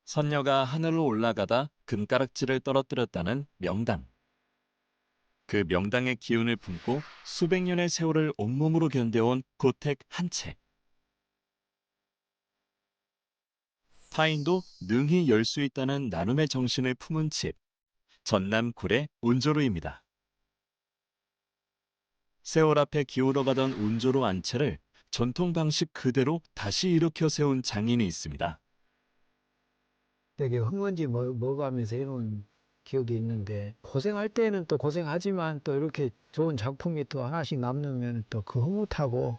선녀가 하늘로 올라가다 금가락지를 떨어뜨렸다는 명당. 그 명당의 기운을 품고 수백 년의 세월을 온몸으로 견뎌온 고택 한 채. 타인도 능히 열 수 있다는 나눔의 정신을 품은 집, 전남 구례 운조루입니다. 세월 앞에 기울어가던 운조루 안채를 전통 방식 그대로 다시 일으켜 세운 장인이 있습니다. 되게 흙먼지 먹어가면서 해놓은 기억이 있는데 고생할 때는 또 고생하지만 또 이렇게 좋은 작품이 또 하나씩 남으면 또 그 흐뭇하고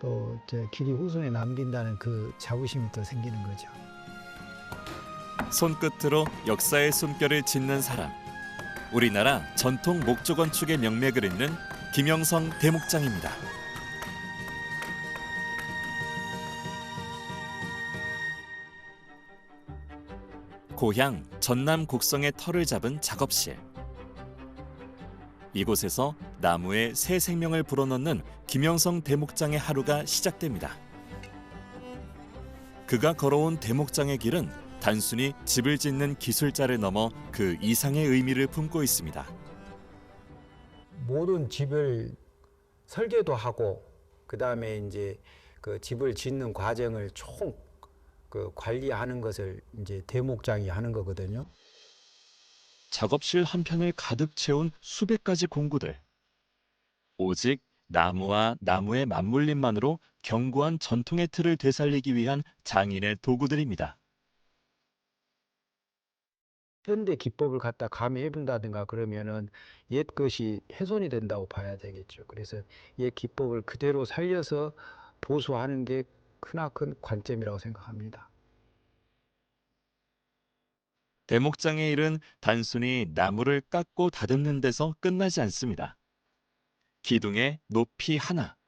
또 길이 후손에 남긴다는 그 자부심이 또 생기는 거죠. 손끝으로 역사의 숨결을 짓는 사람. 우리나라 전통 목조 건축의 명맥을 잇는 김영성 대목장입니다. 고향 전남 곡성의 터를 잡은 작업실. 이곳에서 나무에 새 생명을 불어넣는 김영성 대목장의 하루가 시작됩니다. 그가 걸어온 대목장의 길은 단순히 집을 짓는 기술자를 넘어 그 이상의 의미를 품고 있습니다. 모든 집을 설계도 하고 그 다음에 이제 그 집을 짓는 과정을 총 그 관리하는 것을 이제 대목장이 하는 거거든요. 작업실 한편을 가득 채운 수백 가지 공구들. 오직 나무와 나무의 맞물림만으로 견고한 전통의 틀을 되살리기 위한 장인의 도구들입니다. 현대 기법을 갖다 가미해 본다든가 그러면은 옛 것이 훼손이 된다고 봐야 되겠죠. 그래서 옛 기법을 그대로 살려서 보수하는 게 크나큰 관점이라고 생각합니다. 대목장의 일은 단순히 나무를 깎고 다듬는 데서 끝나지 않습니다. 기둥의 높이 하나,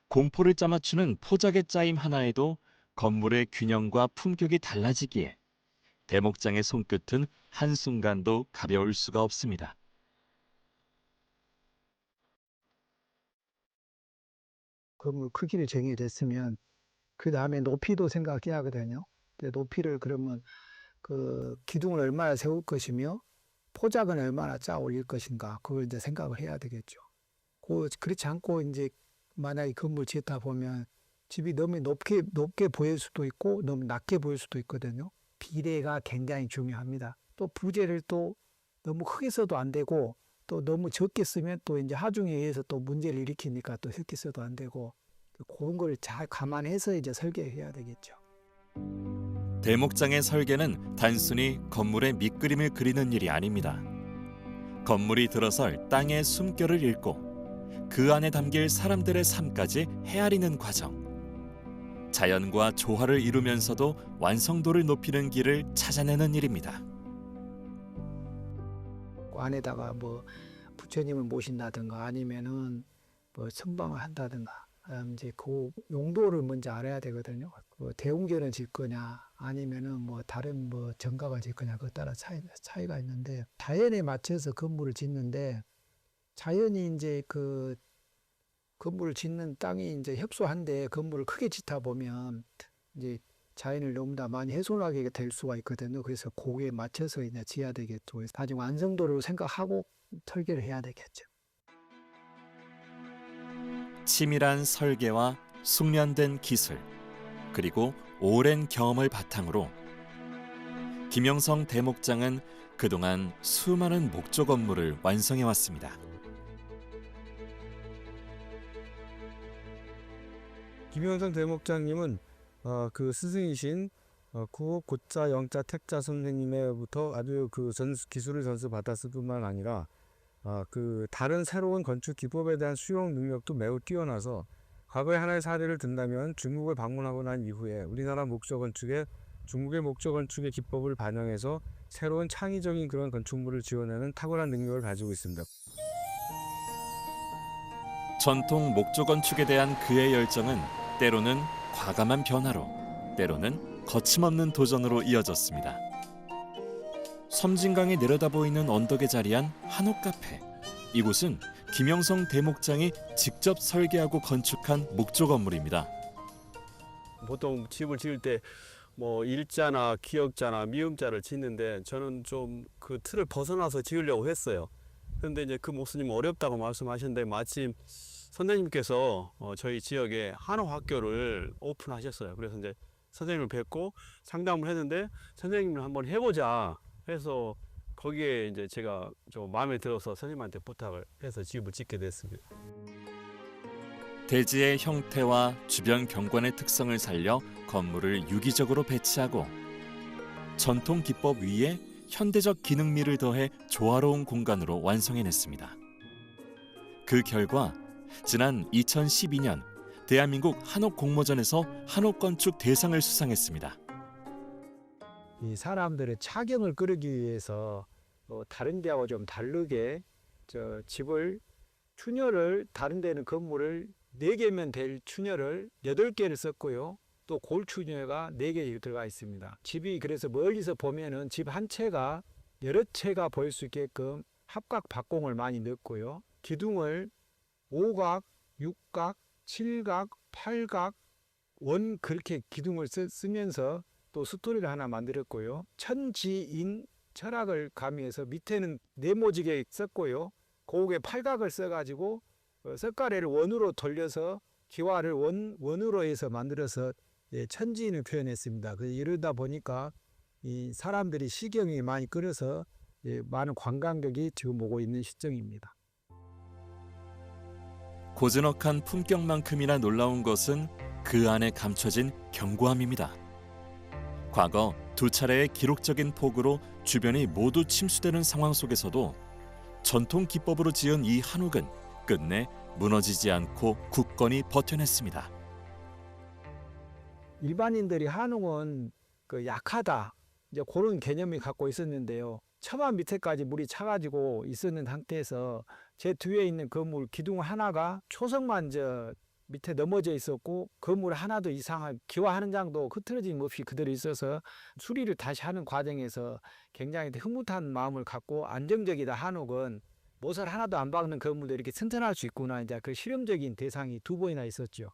공포를 짜맞추는 포작의 짜임 하나에도 건물의 균형과 품격이 달라지기에 대목장의 손끝은 한순간도 가벼울 수가 없습니다. 건물 크기를 정해졌으면 그 다음에 높이도 생각해야 하거든요. 근데 높이를 그러면 그 기둥을 얼마나 세울 것이며 포작은 얼마나 쌓아 올릴 것인가 그걸 이제 생각을 해야 되겠죠. 그렇지 않고 이제 만약에 건물 짓다 보면 집이 너무 높게 보일 수도 있고 너무 낮게 보일 수도 있거든요. 비례가 굉장히 중요합니다. 또 부재를 또 너무 크게 써도 안 되고 또 너무 적게 쓰면 또 이제 하중에 의해서 또 문제를 일으키니까 또 적게 써도 안 되고 그런 걸 잘 감안해서 이제 설계해야 되겠죠. 대목장의 설계는 단순히 건물의 밑그림을 그리는 일이 아닙니다. 건물이 들어설 땅의 숨결을 읽고 그 안에 담길 사람들의 삶까지 헤아리는 과정. 자연과 조화를 이루면서도 완성도를 높이는 길을 찾아내는 일입니다. 그 안에다가 뭐 부처님을 모신다든가 아니면은 뭐 성방을 한다든가 이제 그 용도를 먼저 알아야 되거든요. 그 대웅전을 질 거냐 아니면은 뭐 다른 뭐 정각을 질 거냐 그에 따라 차이가 있는데 자연에 맞춰서 건물을 짓는데 자연이 이제 그 건물을 짓는 땅이 이제 협소한데 건물을 크게 짓다 보면 이제 자연을 너무 나 많이 훼손하게 될 수가 있거든요. 그래서 거기에 맞춰서 이제 지어야 되겠죠. 그래서 나중에 완성도를 생각하고 설계를 해야 되겠죠. 치밀한 설계와 숙련된 기술, 그리고 오랜 경험을 바탕으로 김영성 대목장은 그동안 수많은 목조 건물을 완성해 왔습니다. 김영성 대목장님은 그 스승이신 구옥 고자 영자 택자 선생님으로부터 아주 그 기술을 전수 받았을 뿐만 아니라 그 다른 새로운 건축 기법에 대한 수용 능력도 매우 뛰어나서 과거의 하나의 사례를 든다면 중국을 방문하고 난 이후에 우리나라 목조 건축에 중국의 목조 건축의 기법을 반영해서 새로운 창의적인 그런 건축물을 지어내는 탁월한 능력을 가지고 있습니다. 전통 목조 건축에 대한 그의 열정은 때로는 과감한 변화로, 때로는 거침없는 도전으로 이어졌습니다. 섬진강이 내려다 보이는 언덕에 자리한 한옥 카페. 이곳은 김영성 대목장이 직접 설계하고 건축한 목조 건물입니다. 보통 집을 지을 때 뭐 일자나 기역자나 미음자를 짓는데 저는 좀 그 틀을 벗어나서 지으려고 했어요. 그런데 이제 그 목사님 어렵다고 말씀하셨는데 마침 선생님께서 저희 지역에 한어 학교를 오픈하셨어요. 그래서 이제 선생님을 뵙고 상담을 했는데 선생님을 한번 해보자 해서 거기에 이제 제가 좀 마음에 들어서 선생님한테 부탁을 해서 집을 짓게 됐습니다. 대지의 형태와 주변 경관의 특성을 살려 건물을 유기적으로 배치하고 전통 기법 위에 현대적 기능미를 더해 조화로운 공간으로 완성해냈습니다. 그 결과 지난 2012년 대한민국 한옥 공모전에서 한옥 건축 대상을 수상했습니다. 이 사람들의 차경을 끌기 위해서 다른 데하고 좀 다르게 집을 추녀를 다른 데는 건물을 4개면 될 추녀를 8개를 썼고요. 또 골추녀가 4개 들어가 있습니다. 집이 그래서 멀리서 보면은 집 한 채가 여러 채가 보일 수 있게끔 합각 박공을 많이 넣었고요. 기둥을 5각, 6각, 7각, 8각, 원 그렇게 기둥을 쓰면서 또 스토리를 하나 만들었고요. 천지인 철학을 가미해서 밑에는 네모지게 썼고요. 고국에 8각을 써가지고 석가래를 원으로 돌려서 기와를 원으로 해서 만들어서 천지인을 표현했습니다. 이러다 보니까 이 사람들이 시경이 많이 끌어서 많은 관광객이 지금 오고 있는 시점입니다. 고즈넉한 품격만큼이나 놀라운 것은 그 안에 감춰진 견고함입니다. 과거 2차례의 기록적인 폭우로 주변이 모두 침수되는 상황 속에서도 전통 기법으로 지은 이 한옥은 끝내 무너지지 않고 굳건히 버텨냈습니다. 일반인들이 한옥은 약하다 이제 그런 개념이 갖고 있었는데요. 처마 밑에까지 물이 차가지고 있었는 상태에서 제 뒤에 있는 건물 기둥 하나가 초석만 밑에 넘어져 있었고 건물 하나도 이상한 기와 한 장도 흐트러짐 없이 그대로 있어서 수리를 다시 하는 과정에서 굉장히 흐뭇한 마음을 갖고 안정적이다. 한옥은 못을 하나도 안 박는 건물도 이렇게 튼튼할 수 있구나. 이제 그 실험적인 대상이 2번이나 있었죠.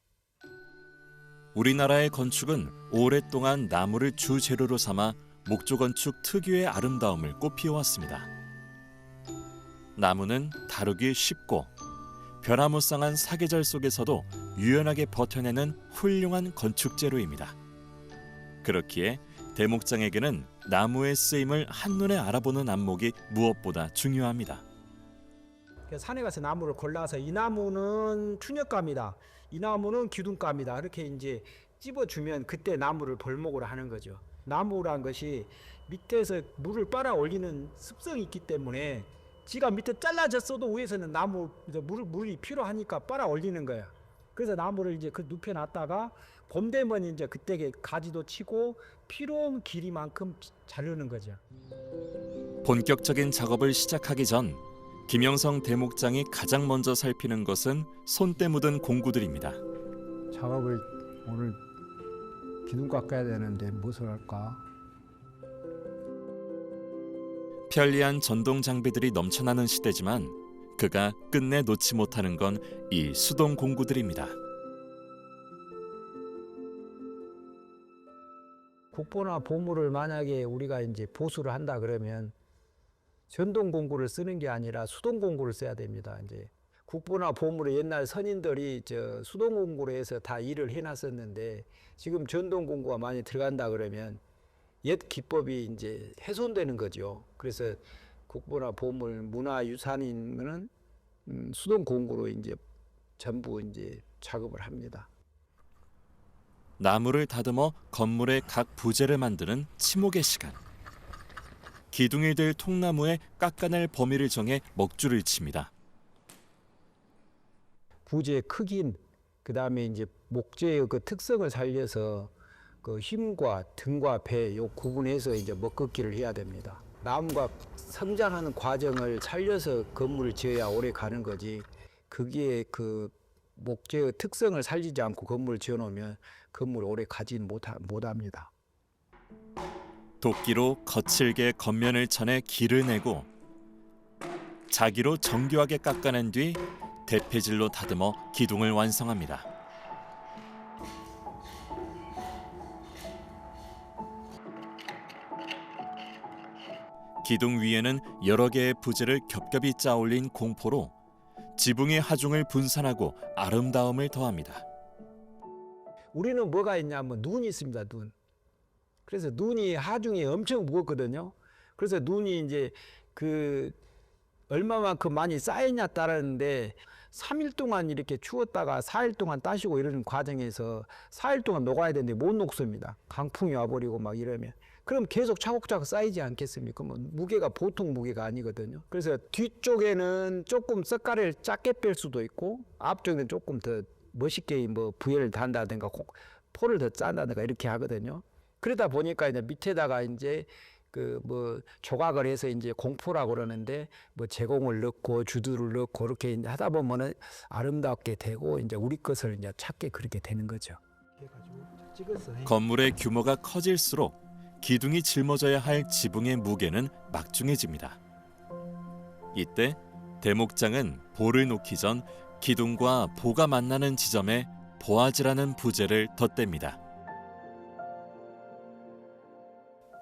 우리나라의 건축은 오랫동안 나무를 주재료로 삼아 목조 건축 특유의 아름다움을 꽃피워왔습니다. 나무는 다루기 쉽고 변화무쌍한 사계절 속에서도 유연하게 버텨내는 훌륭한 건축재료입니다. 그렇기에 대목장에게는 나무의 쓰임을 한눈에 알아보는 안목이 무엇보다 중요합니다. 산에 가서 나무를 골라서 이 나무는 추녀감이다. 이 나무는 기둥감이다. 이렇게 이제 찝어주면 그때 나무를 벌목으로 하는 거죠. 나무란 것이 밑에서 물을 빨아 올리는 습성이 있기 때문에 지가 밑에 잘라졌어도 위에서는 물이 필요하니까 빨아 올리는 거야. 그래서 나무를 이제 눕혀놨다가 봄 되면 이제 그때 가지도 치고 필요한 길이만큼 자르는 거죠. 본격적인 작업을 시작하기 전 김영성 대목장이 가장 먼저 살피는 것은 손때 묻은 공구들입니다. 작업을 오늘 기둥 깎아야 되는데 무엇을 할까? 편리한 전동 장비들이 넘쳐나는 시대지만 그가 끝내 놓지 못하는 건 이 수동 공구들입니다. 국보나 보물을 만약에 우리가 이제 보수를 한다 그러면 전동 공구를 쓰는 게 아니라 수동 공구를 써야 됩니다. 이제 국보나 보물을 옛날 선인들이 수동 공구로 해서 다 일을 해놨었는데 지금 전동 공구가 많이 들어간다 그러면 옛 기법이 이제 훼손되는 거죠. 그래서 국보나 보물, 문화유산이면은 수동 공구로 이제 전부 이제 작업을 합니다. 나무를 다듬어 건물의 각 부재를 만드는 치목의 시간. 기둥이 될 통나무에 깎아낼 범위를 정해 먹줄을 칩니다. 부재의 크기, 그 다음에 이제 목재의 그 특성을 살려서 그 힘과 등과 배 요 구분해서 이제 먹긋기를 해야 됩니다. 나무가 성장하는 과정을 살려서 건물을 지어야 오래 가는 거지. 거기에 그 목재의 특성을 살리지 않고 건물을 지어놓으면 건물을 오래 가지는 못합니다. 도끼로 거칠게 겉면을 쳐내 길을 내고 자기로 정교하게 깎아낸 뒤 대패질로 다듬어 기둥을 완성합니다. 기둥 위에는 여러 개의 부재를 겹겹이 짜올린 공포로 지붕의 하중을 분산하고 아름다움을 더합니다. 우리는 뭐가 있냐면 눈이 있습니다. 눈. 그래서 눈이 하중이 엄청 무겁거든요. 그래서 눈이 이제 그 얼마만큼 많이 쌓였냐 따르는데 3일 동안 이렇게 추웠다가 4일 동안 따시고 이러는 과정에서 4일 동안 녹아야 되는데 못 녹습니다. 강풍이 와버리고 막 이러면. 그럼 계속 차곡차곡 쌓이지 않겠습니까? 뭐 무게가 보통 무게가 아니거든요. 그래서 뒤쪽에는 조금 석가래를 작게 뺄 수도 있고 앞쪽에는 조금 더 멋있게 뭐 부여를 단다든가 포를 더 짠다든가 이렇게 하거든요. 그러다 보니까 이제 밑에다가 이제 그 뭐 조각을 해서 이제 공포라고 그러는데 뭐 제공을 넣고 주두를 넣고 이렇게 이제 하다 보면은 아름답게 되고 이제 우리 것을 이제 찾게 그렇게 되는 거죠. 건물의 규모가 커질수록 기둥이 짊어져야 할 지붕의 무게는 막중해집니다. 이때 대목장은 보를 놓기 전 기둥과 보가 만나는 지점에 보아지라는 부재를 덧댑니다.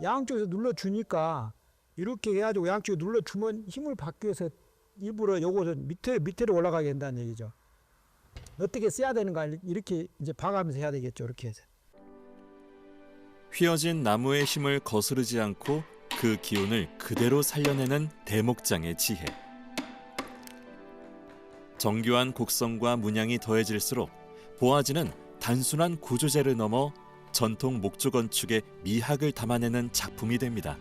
양쪽에서 눌러주니까 이렇게 해가지고 양쪽에 눌러주면 힘을 받기 위해서 일부러 요것을 밑으로 올라가게 한다는 얘기죠. 어떻게 써야 되는가 이렇게 이제 봐가면서 해야 되겠죠. 이렇게 해서. 휘어진 나무의 힘을 거스르지 않고 그 기운을 그대로 살려내는 대목장의 지혜. 정교한 곡선과 문양이 더해질수록 보아지는 단순한 구조재를 넘어 전통 목조 건축의 미학을 담아내는 작품이 됩니다.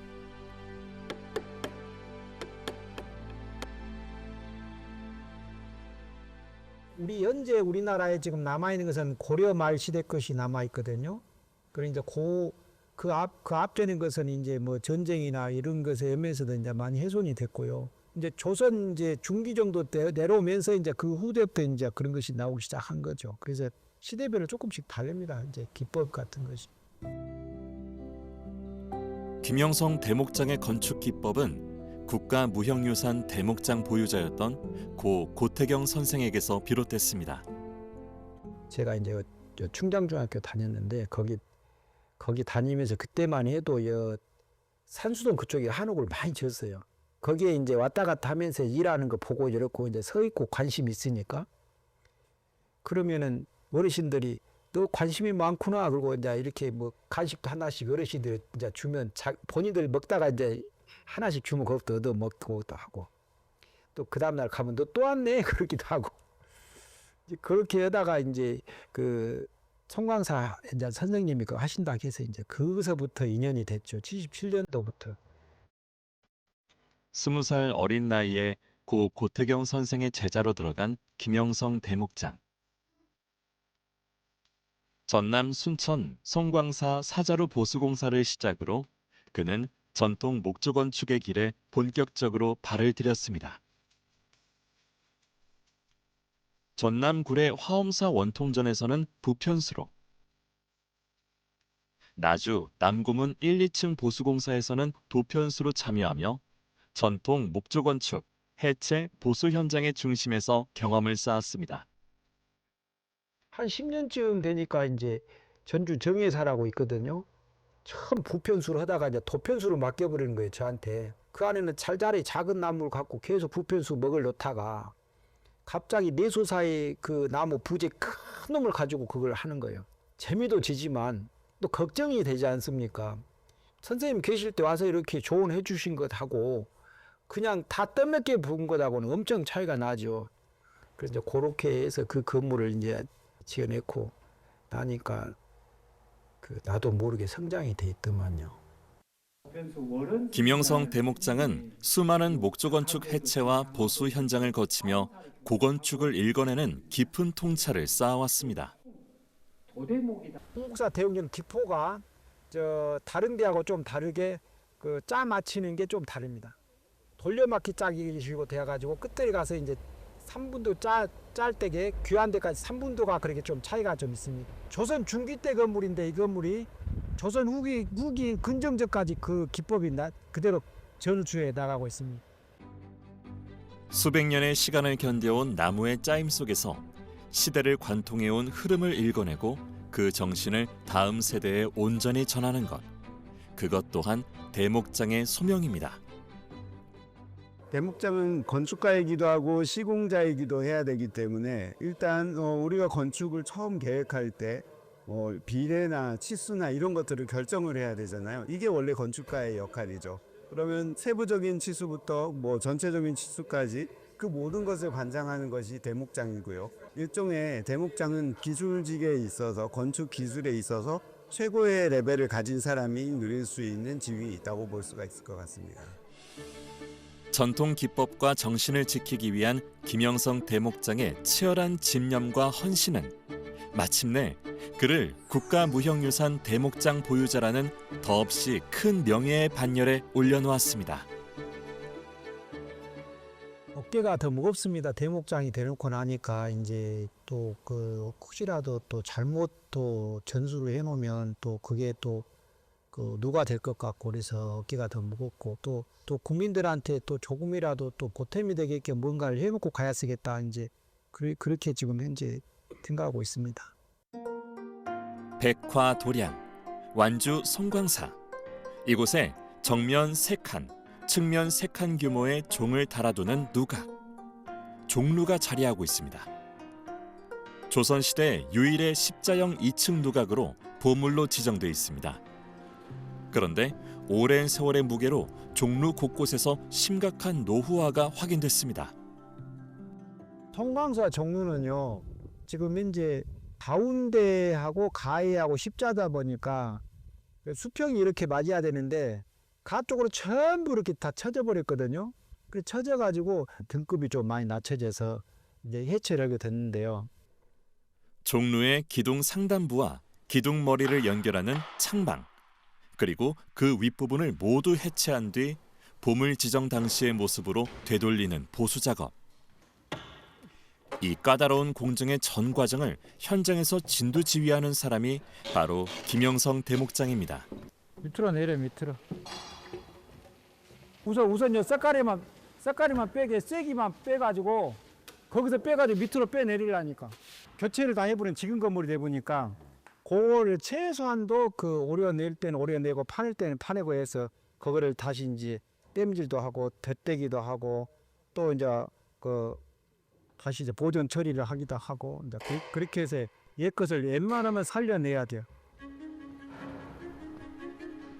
현재 우리나라에 지금 남아 있는 것은 고려 말 시대 것이 남아 있거든요. 그러니까 그 앞전인 것은 이제 뭐 전쟁이나 이런 것에 의해서도 이제 많이 훼손이 됐고요. 이제 조선 이제 중기 정도 때 내려오면서 이제 그 후대부터 이제 그런 것이 나오기 시작한 거죠. 그래서 시대별로 조금씩 다릅니다. 이제 기법 같은 것이. 김영성 대목장의 건축 기법은 국가무형유산 대목장 보유자였던 고 고태경 선생에게서 비롯됐습니다. 제가 이제 충장중학교 다녔는데 거기 다니면서 그때만 해도 산수동 그쪽에 한옥을 많이 지었어요. 거기에 이제 왔다 갔다 하면서 일하는 거 보고 이렇고 이제 서 있고 관심이 있으니까 그러면은 어르신들이 너 관심이 많구나 그러고 이제 이렇게 뭐 간식도 하나씩 어르신들이 이제 주면 본인들 먹다가 이제 하나씩 주면 그것도 얻어 먹고 또 하고 또 그 다음날 가면 너 또 왔네 그러기도 하고 이제 그렇게 하다가 이제 그 송광사 이제 선생님이 그거 하신다고 해서 이제 거기서부터 인연이 됐죠. 77년도부터. 20살 어린 나이에 고 고태경 선생의 제자로 들어간 김영성 대목장. 전남 순천 송광사 사자루 보수공사를 시작으로 그는 전통 목조 건축의 길에 본격적으로 발을 들였습니다. 전남 구례 화엄사 원통전에서는 부편수로, 나주 남고문 1, 2층 보수공사에서는 도편수로 참여하며 전통 목조 건축, 해체, 보수 현장의 중심에서 경험을 쌓았습니다. 한 10년쯤 되니까 이제 전주 정예사라고 있거든요. 처음 부편수를 하다가 이제 도편수로 맡겨버리는 거예요, 저한테. 그 안에는 찰자리 작은 나무를 갖고 계속 부편수 먹을 넣다가 갑자기 내소사의 그 나무 부재 큰 놈을 가지고 그걸 하는 거예요. 재미도 지지만 또 걱정이 되지 않습니까? 선생님 계실 때 와서 이렇게 조언해 주신 것하고 그냥 다 떠먹게 본 것하고는 엄청 차이가 나죠. 그래서 이제 그렇게 해서 그 건물을 이제 지어냈고 나니까 그 나도 모르게 성장이 돼 있더만요. 김영성 대목장은 수많은 목조 건축 해체와 보수 현장을 거치며 고건축을 읽어내는 깊은 통찰을 쌓아왔습니다. 홍국사 대웅전 기포가 다른 데하고 좀 다르게 그 짜 맞히는 게 좀 다릅니다. 돌려막기 짝이시고 돼가지고 끝에 가서 이제 3분도 짤 때게 귀한 데까지 3분도가 그렇게 좀 차이가 좀 있습니다. 조선 중기 때 건물인데 이 건물이 조선 후기 근정전까지 그 기법이 그대로 전수에 나가고 있습니다. 수백 년의 시간을 견뎌온 나무의 짜임 속에서 시대를 관통해온 흐름을 읽어내고 그 정신을 다음 세대에 온전히 전하는 것. 그것 또한 대목장의 소명입니다. 대목장은 건축가이기도 하고 시공자이기도 해야 되기 때문에 일단 우리가 건축을 처음 계획할 때 비례나 치수나 이런 것들을 결정을 해야 되잖아요. 이게 원래 건축가의 역할이죠. 그러면 세부적인 치수부터 전체적인 치수까지 그 모든 것을 관장하는 것이 대목장이고요. 일종의 대목장은 기술직에 있어서 건축 기술에 있어서 최고의 레벨을 가진 사람이 누릴 수 있는 지위에 있다고 볼 수가 있을 것 같습니다. 전통 기법과 정신을 지키기 위한 김영성 대목장의 치열한 집념과 헌신은 마침내 그를 국가무형유산 대목장 보유자라는 더없이 큰 명예의 반열에 올려놓았습니다. 어깨가 더 무겁습니다. 대목장이 되놓고 나니까 이제 또 그 혹시라도 또 잘못 또 전수를 해놓으면 또 그게 또 그 누가 될 것 같고 그래서 어깨가 더 무겁고 또 국민들한테 또 조금이라도 또 보탬이 되게끔 뭔가를 해놓고 가야 쓰겠다 이제 그렇게 지금 현재 생각하고 있습니다. 백화도량, 완주 송광사 이곳에 정면 3칸, 측면 3칸 규모의 종을 달아두는 누각, 종루가 자리하고 있습니다. 조선시대 유일의 십자형 2층 누각으로 보물로 지정돼 있습니다. 그런데 오랜 세월의 무게로 종루 곳곳에서 심각한 노후화가 확인됐습니다. 송광사 종루는요 지금 현재 가운데하고 가해하고 십자다 보니까 수평이 이렇게 맞아야 되는데 가쪽으로 전부 이렇게 다 쳐져 버렸거든요. 그래 쳐져 가지고 등급이 좀 많이 낮춰져서 이제 해체를 하게 됐는데요. 종루의 기둥 상단부와 기둥 머리를 연결하는 창방, 그리고 그 윗부분을 모두 해체한 뒤 보물 지정 당시의 모습으로 되돌리는 보수 작업. 이 까다로운 공정의 전 과정을 현장에서 진두지휘하는 사람이 바로 김영성 대목장입니다. 밑으로 내려 밑으로. 우선 요 쇳가리만 빼게 세기만 빼가지고 거기서 빼가지고 밑으로 빼내리려니까 교체를 다 해버린 지금 건물이 돼 보니까 그거를 최소한도 그 오려낼 때는 오려내고 파낼 때는 파내고 해서 그거를 다시 이제 땜질도 하고 덧대기도 하고 또 이제 그 다시 이제 보존 처리를 하기도 하고 이제 그렇게 해서 옛 것을 웬만하면 살려내야 돼요.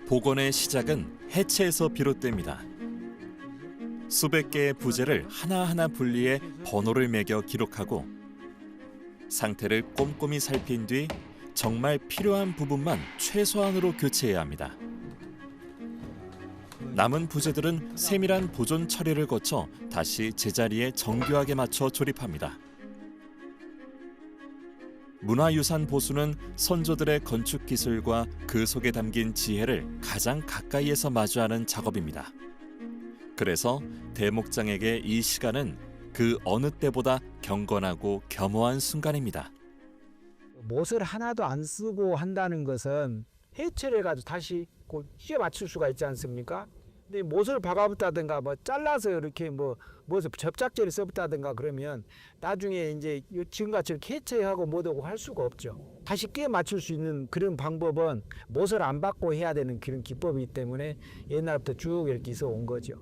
복원의 시작은 해체에서 비롯됩니다. 수백 개의 부재를 하나하나 분리해 번호를 매겨 기록하고 상태를 꼼꼼히 살핀 뒤 정말 필요한 부분만 최소한으로 교체해야 합니다. 남은 부재들은 세밀한 보존 처리를 거쳐 다시 제자리에 정교하게 맞춰 조립합니다. 문화유산 보수는 선조들의 건축 기술과 그 속에 담긴 지혜를 가장 가까이에서 마주하는 작업입니다. 그래서 대목장에게 이 시간은 그 어느 때보다 경건하고 겸허한 순간입니다. 못을 하나도 안 쓰고 한다는 것은 해체를 해가지고 다시 끼워 맞출 수가 있지 않습니까? 근데 못을 박아붙다든가 잘라서 이렇게 무엇을 접착제를 써붙다든가 그러면 나중에 이제 지금같이 이렇게 해체하고 못하고 할 수가 없죠. 다시 끼워 맞출 수 있는 그런 방법은 못을 안 받고 해야 되는 그런 기법이기 때문에 옛날부터 쭉 이렇게 있어 온 거죠.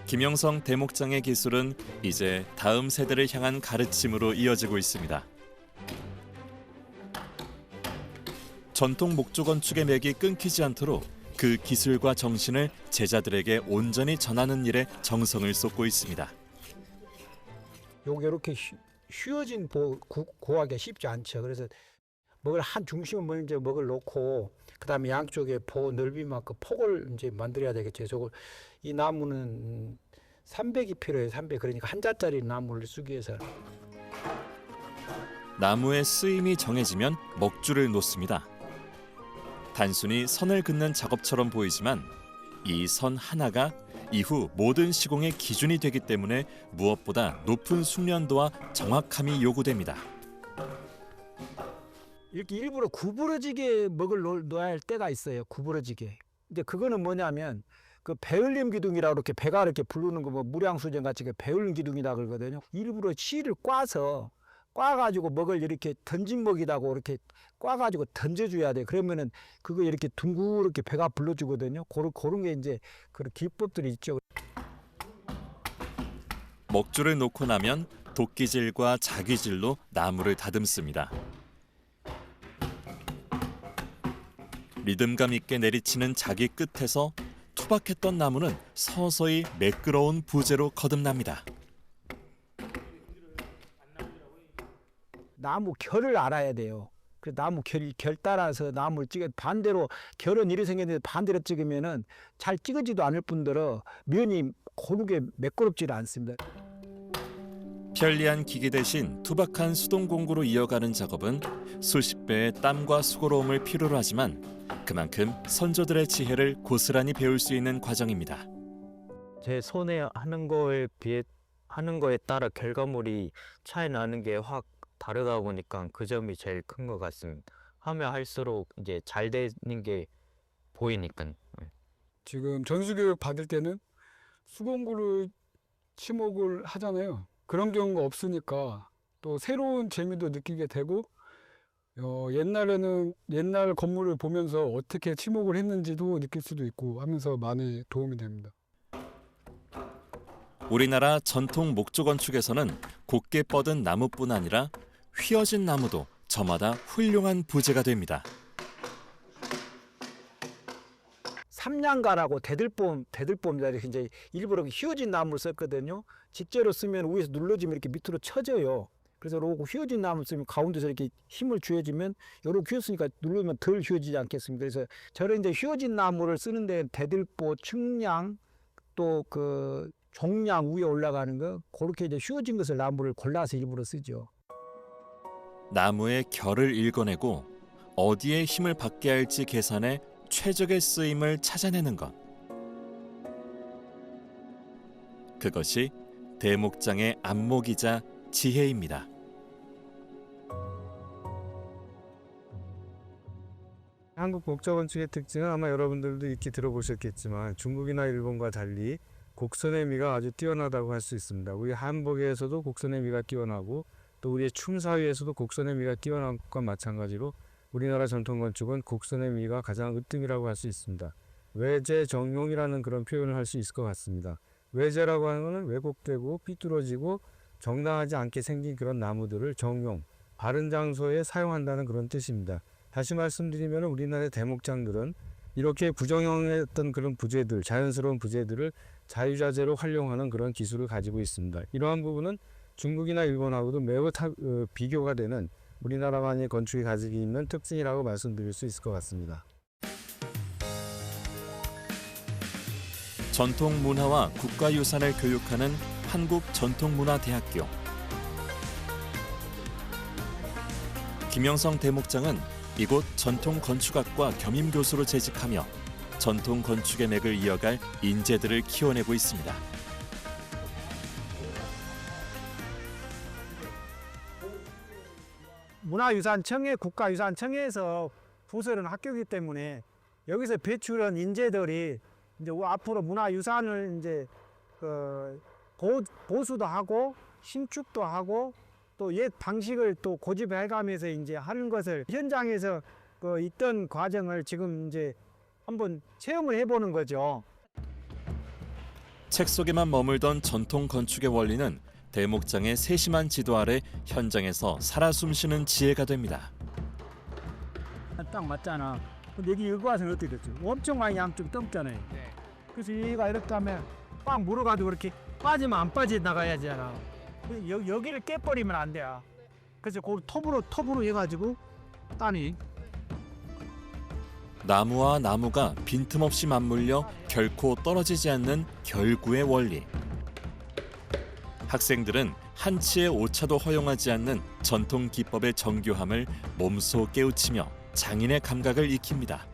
김영성 대목장의 기술은 이제 다음 세대를 향한 가르침으로 이어지고 있습니다. 전통 목조 건축의 맥이 끊기지 않도록 그 기술과 정신을 제자들에게 온전히 전하는 일에 정성을 쏟고 있습니다. 요게 이렇게 휘어진 고하기가 쉽지 않죠. 그래서 먹을 한 중심을 먼저 먹을 놓고 그다음에 양쪽에 넓이만큼 폭을 이제 만들어야 되겠죠. 저걸 이 나무는 300이 필요해요. 300. 그러니까 한 자짜리 나무를 쓰기 위해서. 나무의 쓰임이 정해지면 먹줄을 놓습니다. 단순히 선을 긋는 작업처럼 보이지만 이 선 하나가 이후 모든 시공의 기준이 되기 때문에 무엇보다 높은 숙련도와 정확함이 요구됩니다. 이렇게 일부러 구부러지게 먹을 놓아야 할 때가 있어요. 구부러지게. 근데 그거는 뭐냐면 그 배울림 기둥이라고 이렇게 배가 이렇게 부르는 거 무량수전 같이 배울림 기둥이라 그러거든요. 일부러 실을 꽈서 꽈가지고 먹을 이렇게 던진 먹이라고 이렇게 꽈가지고 던져줘야 돼. 그러면은 그거 이렇게 둥그렇게 배가 불러주거든요. 그런 게 이제 그런 기법들이 있죠. 먹줄을 놓고 나면 도끼질과 자귀질로 나무를 다듬습니다. 리듬감 있게 내리치는 자기 끝에서 투박했던 나무는 서서히 매끄러운 부재로 거듭납니다. 나무 결을 알아야 돼요. 그 나무 결 따라서 나무를 찍어 반대로 결은 이리 생겼는데 반대로 찍으면은 잘 찍어지도 않을 뿐더러 면이 고르게 매끄럽지 않습니다. 편리한 기계 대신 투박한 수동 공구로 이어가는 작업은 수십 배의 땀과 수고로움을 필요로 하지만 그만큼 선조들의 지혜를 고스란히 배울 수 있는 과정입니다. 제 손에 하는 거에 비해 하는 거에 따라 결과물이 차이 나는 게 확 다르다 보니까 그 점이 제일 큰 것 같습니다. 하면 할수록 이제 잘 되는 게 보이니까. 지금 전수교육 받을 때는 수공구를 치목을 하잖아요. 그런 경우가 없으니까 또 새로운 재미도 느끼게 되고 옛날에는 옛날 건물을 보면서 어떻게 치목을 했는지도 느낄 수도 있고 하면서 많이 도움이 됩니다. 우리나라 전통 목조 건축에서는 곧게 뻗은 나무뿐 아니라 휘어진 나무도 저마다 훌륭한 부재가 됩니다. 삼양가라고 대들보입니다. 이렇게 이제 일부러 휘어진 나무를 썼거든요. 직재로 쓰면 위에서 눌러지면 이렇게 밑으로 쳐져요. 그래서 요거 휘어진 나무를 쓰면 가운데서 이렇게 힘을 주어지면 요렇게 휘었으니까 누르면 덜 휘어지지 않겠습니까? 그래서 저런 이제 휘어진 나무를 쓰는데 대들보, 측량 또 그 종량 위에 올라가는 거 그렇게 이제 휘어진 것을 나무를 골라서 일부러 쓰죠. 나무의 결을 읽어내고 어디에 힘을 받게 할지 계산해 최적의 쓰임을 찾아내는 것. 그것이 대목장의 안목이자 지혜입니다. 한국 목조 건축의 특징은 아마 여러분들도 익히 들어보셨겠지만 중국이나 일본과 달리 곡선의 미가 아주 뛰어나다고 할 수 있습니다. 우리 한복에서도 곡선의 미가 뛰어나고 또 우리의 춤사위에서도 곡선의 미가 뛰어난 것과 마찬가지로 우리나라 전통 건축은 곡선의 미가 가장 으뜸이라고 할 수 있습니다. 외제 정용이라는 그런 표현을 할 수 있을 것 같습니다. 외제라고 하는 것은 왜곡되고 삐뚤어지고 정당하지 않게 생긴 그런 나무들을 정용, 바른 장소에 사용한다는 그런 뜻입니다. 다시 말씀드리면 우리나라의 대목장들은 이렇게 부정형했던 그런 부재들, 자연스러운 부재들을 자유자재로 활용하는 그런 기술을 가지고 있습니다. 이러한 부분은 중국이나 일본하고도 매우 비교가 되는 우리나라만의 건축이 가지고 있는 특징이라고 말씀드릴 수 있을 것 같습니다. 전통 문화와 국가유산을 교육하는 한국전통문화대학교. 김영성 대목장은 이곳 전통건축학과 겸임교수로 재직하며 전통 건축의 맥을 이어갈 인재들을 키워내고 있습니다. 문화유산청에 국가유산청에서 부설은 학교이기 때문에 여기서 배출한 인재들이 이제 앞으로 문화유산을 이제 보수도 하고 신축도 하고 또 옛 방식을 또 고집해가면서 이제 하는 것을 현장에서 있던 과정을 지금 이제 한번 체험을 해보는 거죠. 책 속에만 머물던 전통 건축의 원리는 대목장의 세심한 지도 아래 현장에서 살아 숨쉬는 지혜가 됩니다. 딱 맞잖아. 근데 여기 와서는 어떻게 됐죠? 엄청 많이 양쪽 떴잖아요. 그래서 얘가 이렇게 하면 꽉 물어가지고 이렇게 빠지면 안 빠져나가야지잖아. 여기를 깨버리면 안 돼요. 그래서 그 톱으로 해가지고 따니. 나무와 나무가 빈틈없이 맞물려 결코 떨어지지 않는 결구의 원리. 학생들은 한치의 오차도 허용하지 않는 전통 기법의 정교함을 몸소 깨우치며 장인의 감각을 익힙니다.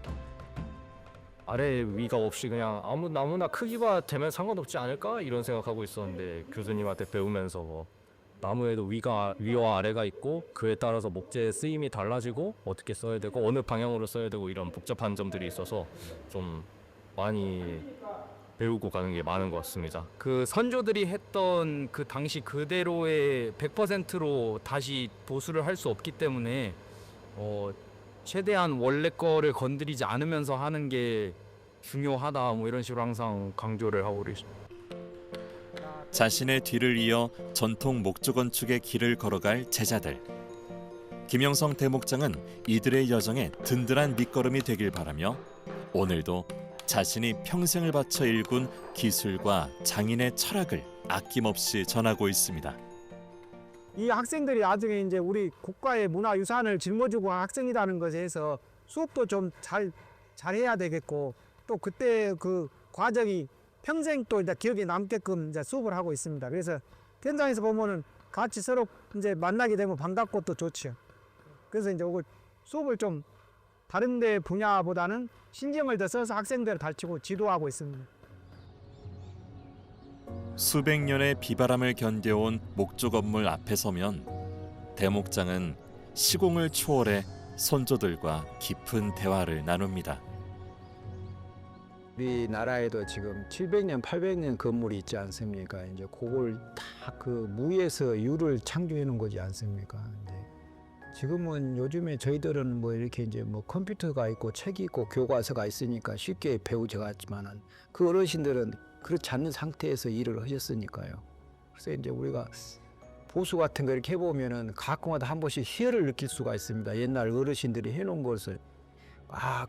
아래 위가 없이 그냥 아무 나무나 크기가 되면 상관없지 않을까 이런 생각하고 있었는데 교수님한테 배우면서 나무에도 위와 아래가 있고 그에 따라서 목재의 쓰임이 달라지고 어떻게 써야 되고 어느 방향으로 써야 되고 이런 복잡한 점들이 있어서 좀 많이 배우고 가는 게 많은 것 같습니다. 그 선조들이 했던 그 당시 그대로의 100%로 다시 보수를 할 수 없기 때문에 최대한 원래 거를 건드리지 않으면서 하는 게 중요하다 뭐 이런 식으로 항상 강조를 하고 있습니다. 자신의 뒤를 이어 전통 목조 건축의 길을 걸어갈 제자들. 김영성 대목장은 이들의 여정에 든든한 밑거름이 되길 바라며 오늘도 자신이 평생을 바쳐 일군 기술과 장인의 철학을 아낌없이 전하고 있습니다. 이 학생들이 나중에 이제 우리 국가의 문화유산을 짊어지고 학생이라는 것에서 수업도 좀 잘해야 되겠고, 또 그때 그 과정이 평생 또 이제 기억에 남게끔 이제 수업을 하고 있습니다. 그래서 현장에서 보면은 같이 서로 이제 만나게 되면 반갑고 또 좋죠. 그래서 이제 수업을 좀 다른 데 분야보다는 신경을 더 써서 학생들을 가르치고 지도하고 있습니다. 수백 년의 비바람을 견뎌온 목조 건물 앞에 서면 대목장은 시공을 초월해 선조들과 깊은 대화를 나눕니다. 우리나라에도 지금 700년, 800년 건물이 있지 않습니까? 이제 그걸 다 그 무에서 유를 창조해 놓은 거지 않습니까? 이제 지금은 요즘에 저희들은 뭐 이렇게 이제 뭐 컴퓨터가 있고 책이 있고 교과서가 있으니까 쉽게 배우져갔지만은 그 어르신들은 그렇지 않는 상태에서 일을 하셨으니까요. 그래서 이제 우리가 보수 같은 거 이렇게 해보면은 가끔가다 한 번씩 희열을 느낄 수가 있습니다. 옛날 어르신들이 해놓은 것을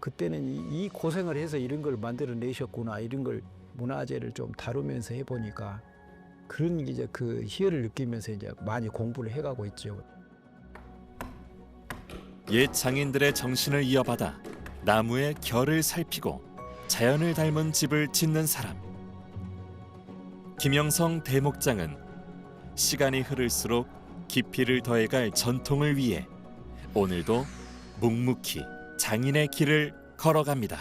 그때는 이 고생을 해서 이런 걸 만들어내셨구나, 이런 걸 문화재를 좀 다루면서 해보니까 그런 이제 그 희열을 느끼면서 이제 많이 공부를 해가고 있죠. 옛 장인들의 정신을 이어받아 나무의 결을 살피고 자연을 닮은 집을 짓는 사람. 김영성 대목장은 시간이 흐를수록 깊이를 더해갈 전통을 위해 오늘도 묵묵히 장인의 길을 걸어갑니다.